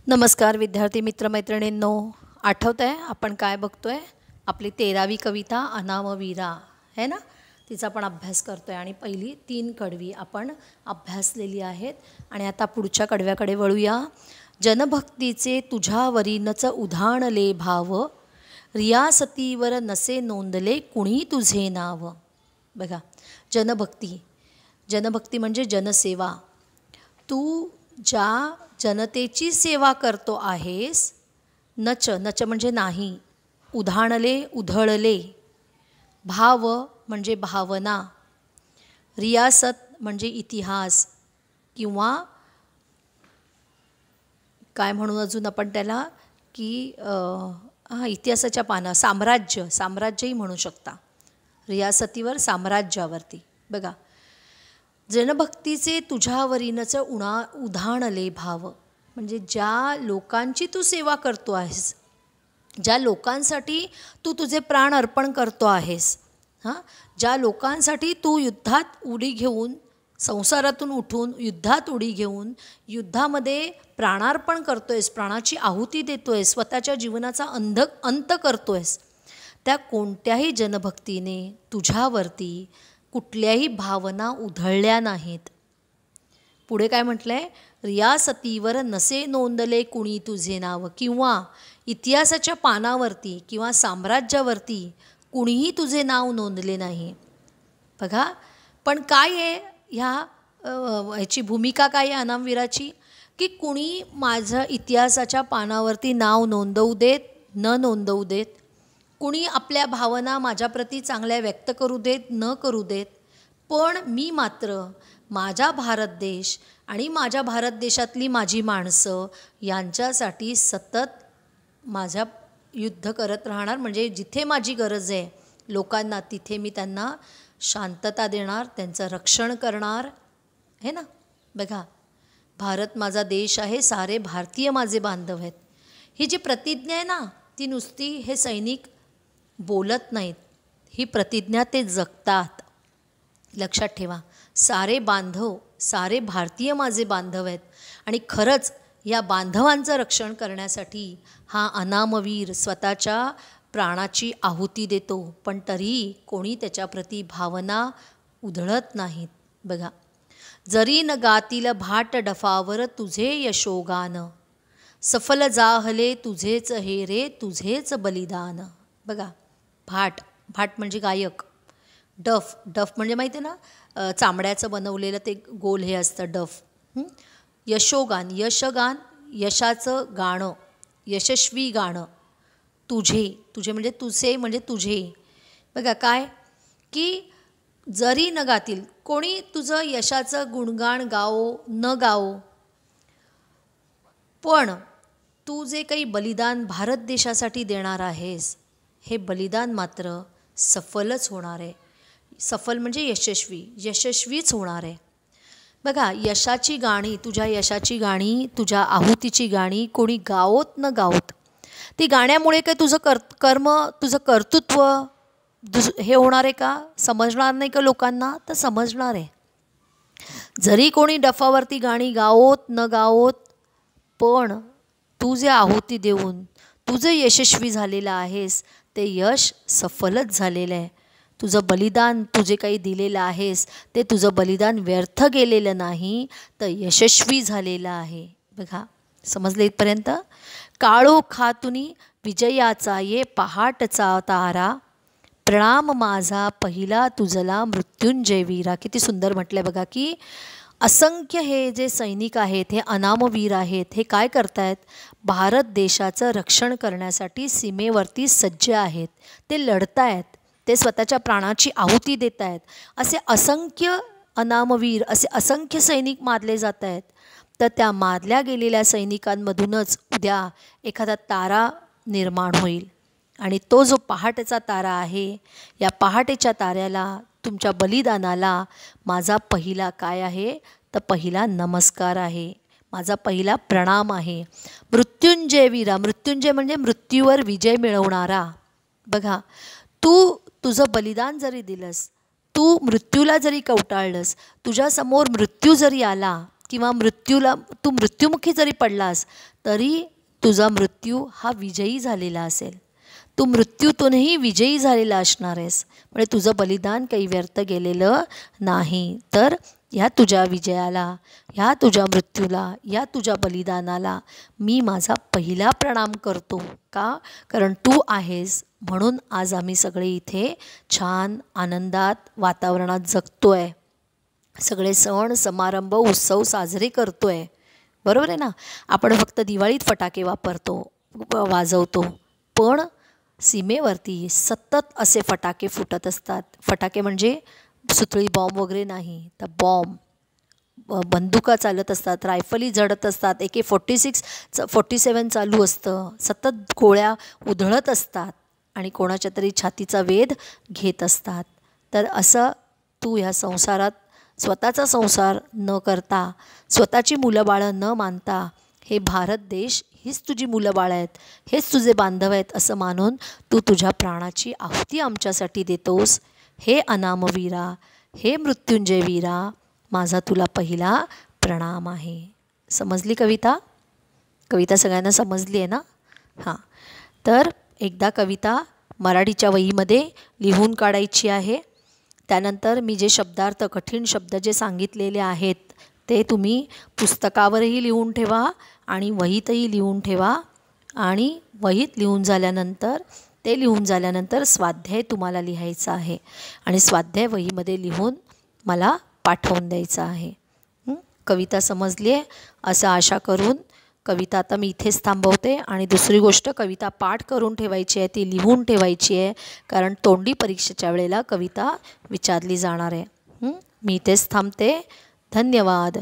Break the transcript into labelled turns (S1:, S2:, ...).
S1: नमस्कार विद्यार्थी मित्रमैत्रिणींनो, आठवत आहे आपण काय बघतोय? आपली 13वी कविता अनामवीरा है ना, तिचा आपण अभ्यास करतोय आणि पहिली 3 कडवी आपण अभ्यासलेली आहेत. आणि आता पुढच्या कडव्याकडे वळूया. जनभक्तीचे तुझ्यावरीनच उधाणले भाव, रियासतीवर नसे नोंदले कुणी तुझे नाव. बघा, जनभक्ती म्हणजे जनसेवा. तू ज्या जनतेची सेवा करतो आहेस, नच म्हणजे नाही, उधाणले उधळले, भाव म्हणजे भावना, रियासत म्हणजे इतिहास किंवा काय म्हणू अजून आपण त्याला की इतिहासाच्या पानं, साम्राज्यही म्हणू शकता. रियासतीवर, साम्राज्यावरती. बघा, जनभक्तीचे तुझ्यावरीनच उधाणले भाव म्हणजे ज्या लोकांची तू सेवा करतो आहेस, ज्या लोकांसाठी तू तुझे प्राण अर्पण करतो आहेस, ज्या लोकांसाठी तू युद्धात उडी घेऊन, संसारातून उठून युद्धात उडी घेऊन युद्धामध्ये प्राणार्पण करतो आहेस, प्राणाची आहुती देतो आहेस, स्वतःच्या जीवनाचा अंत करतो आहेस, त्या कोणत्याही जनभक्तीने तुझ्यावरती कुठल्याही भावना उधळल्या नाहीत. पुढे काय म्हटलं आहे? रियासतीवर नसे नोंदले कुणी तुझे नाव, किंवा इतिहासाच्या पानावरती किंवा साम्राज्यावरती कुणीही तुझे नाव नोंदले नाही. बघा, पण काय आहे ह्याची भूमिका काय आहे अनामवीराची? की कुणी माझं इतिहासाच्या पानावरती नाव नोंदवू देत, न नोंदवू देत, कुणी आपल्या भावना माझ्याप्रती चांगल्या व्यक्त करू देत, न करू देत, पण मी मात्र माझा भारत देश आणि माझ्या भारत देशातली माझी माणसं यांच्यासाठी सतत माझ्या युद्ध करत राहणार. म्हणजे जिथे माझी गरज आहे लोकांना, तिथे मी त्यांना शांतता देणार, त्यांचं रक्षण करणार, है ना. बघा, भारत माझा देश आहे, सारे भारतीय माझे बांधव आहेत. ही जी प्रतिज्ञा आहे ना, ती नुसती हे सैनिक बोलत नाहीत, ही प्रतिज्ञा ते जगतात. लक्षात ठेवा, सारे बांधव, सारे भारतीय माझे बांधव आहेत. आणि खरंच या बांधवांचं रक्षण करण्यासाठी हा अनामवीर स्वतःच्या प्राणाची आहुती देतो, पण तरीही कोणी त्याच्याप्रती भावना उधळत नाहीत. बघा, जरी न गातील भाट डफावर तुझे यशोगान, सफल जाहले तुझेच हे रे तुझेच बलिदान. बघा, भाट म्हणजे गायक, डफ म्हणजे माहिती आहे ना, चामड्याचं बनवलेलं ते गोल हे असतं डफ. यशोगान, यशाचं गाणं, यशस्वी गाणं. तुझे म्हणजे तुझे. बघा काय, की जरी न गातील, कोणी तुझं यशाचं गुणगान गाओ न गाओ, पण तू जे काही बलिदान भारत देशासाठी देणार आहेस, हे बलिदान मात्र सफलच होणार आहे. सफल म्हणजे यशस्वीच होणार आहे. बघा, तुझ्या यशाची गाणी, तुझ्या आहुतीची गाणी कोणी गावोत न गावोत, ती गाण्यामुळे काय तुझं कर्म, तुझं कर्तृत्व हे होणार आहे का? समजणार नाही का लोकांना? तर समजणार आहे. जरी कोणी डफावरती गाणी गावोत न गावोत, पण तू जे आहुती देऊन तू जे यशस्वी झालेला आहेस, ते यश सफलच झालेलं आहे. तुझं बलिदान, तू जे काही दिलेलं आहेस, ते तुझं बलिदान व्यर्थ गेलेलं नाही, तर यशस्वी झालेलं आहे. बघा, समजले इथपर्यंत? काळो खातुनी विजयाचा ये पहाटचा तारा, प्रणाम माझा पहिला तुझला मृत्युंजय वीरा. किती सुंदर म्हटलं आहे बघा, की असंख्य हे जे सैनिक आहेत, हे अनामवीर आहेत, हे काय करतायत? भारत देशाचं रक्षण करण्यासाठी सीमेवरती सज्ज आहेत, ते लढतायत, ते स्वतःच्या प्राणाची आहुती देत आहेत. असे असंख्य अनामवीर, असे असंख्य सैनिक मारले जात आहेत. तर त्या मारल्या गेलेल्या सैनिकांमधूनच उद्या एखादा तारा निर्माण होईल, आणि तो जो पहाटेचा तारा आहे, या पहाटेच्या ताऱ्याला, तुमच्या बलिदानाला माझा पहिला काय आहे? तर पहिला नमस्कार आहे, माझा पहिला प्रणाम आहे. मृत्युंजय वीरा, मृत्युंजय म्हणजे मृत्यूवर विजय मिळवणारा. बघा, तू तुझं बलिदान जरी दिलंस, तू मृत्यूला जरी कवटाळलंस, तुझ्यासमोर मृत्यू जरी आला, किंवा तू मृत्युमुखी जरी पडलास तरी तुझा मृत्यू हा विजयी झालेला असेल. तू मृत्यूतूनही विजयी झालेला असणार आहेस. म्हणजे तुझं बलिदान काही व्यर्थ गेलेलं नाही. तर ह्या तुझ्या विजयाला, ह्या तुझ्या मृत्यूला, या तुझ्या बलिदानाला मी माझा पहिला प्रणाम करतो. का? कारण तू आहेस म्हणून आज आम्ही सगळे इथे छान आनंदात वातावरणात जगतो आहे. सगळे सण समारंभ उत्सव साजरे करतो आहे. बरोबर आहे ना. आपण फक्त दिवाळीत फटाके वाजवतो, पण सीमेवरती सतत असे फटाके फुटत असतात. फटाके म्हणजे सुतळी बॉम्ब वगैरे नाही, तर बॉम्ब, बंदुका चालत असतात, रायफली झडत असतात, AK-47 चालू असतं, सतत गोळ्या उधळत असतात आणि कोणाच्या तरी छातीचा वेध घेत असतात. तर असं तू ह्या संसारात स्वतःचा संसार न करता, स्वतःची मुलं बाळं न मानता, हे भारत देश हीच तुझी मुलं बाळं आहेत, हेच तुझे बांधव आहेत असं मानून तू तुझ्या प्राणाची आहुती आमच्यासाठी देतोस. हे अनामवीरा, हे मृत्युंजय वीरा, माझा तुला पहिला प्रणाम आहे. समजली कविता? कविता सगळ्यांना समजली आहे ना? हां. तर एकदा कविता मराठीच्या वहीमध्ये लिहून काढायची आहे. त्यानंतर मी जे शब्दार्थ, कठीण शब्द जे सांगितलेले आहेत ते तुम्ही पुस्तकावरही लिहून ठेवा आणि वहीतही लिहून ठेवा. आणि वहीत लिहून झाल्यानंतर स्वाध्याय तुम्हाला लिहायचा आहे आणि स्वाध्याय वहीमध्ये लिहून मला पाठवून द्यायचं आहे. कविता समजली आहे असं आशा करून कविता आता मी इथेच थांबवते. आणि दुसरी गोष्ट, कविता पाठ करून ठेवायची आहे, ती लिहून ठेवायची आहे, कारण तोंडी परीक्षेच्या वेळेला कविता विचारली जाणार आहे. मी इथेच थांबते. धन्यवाद.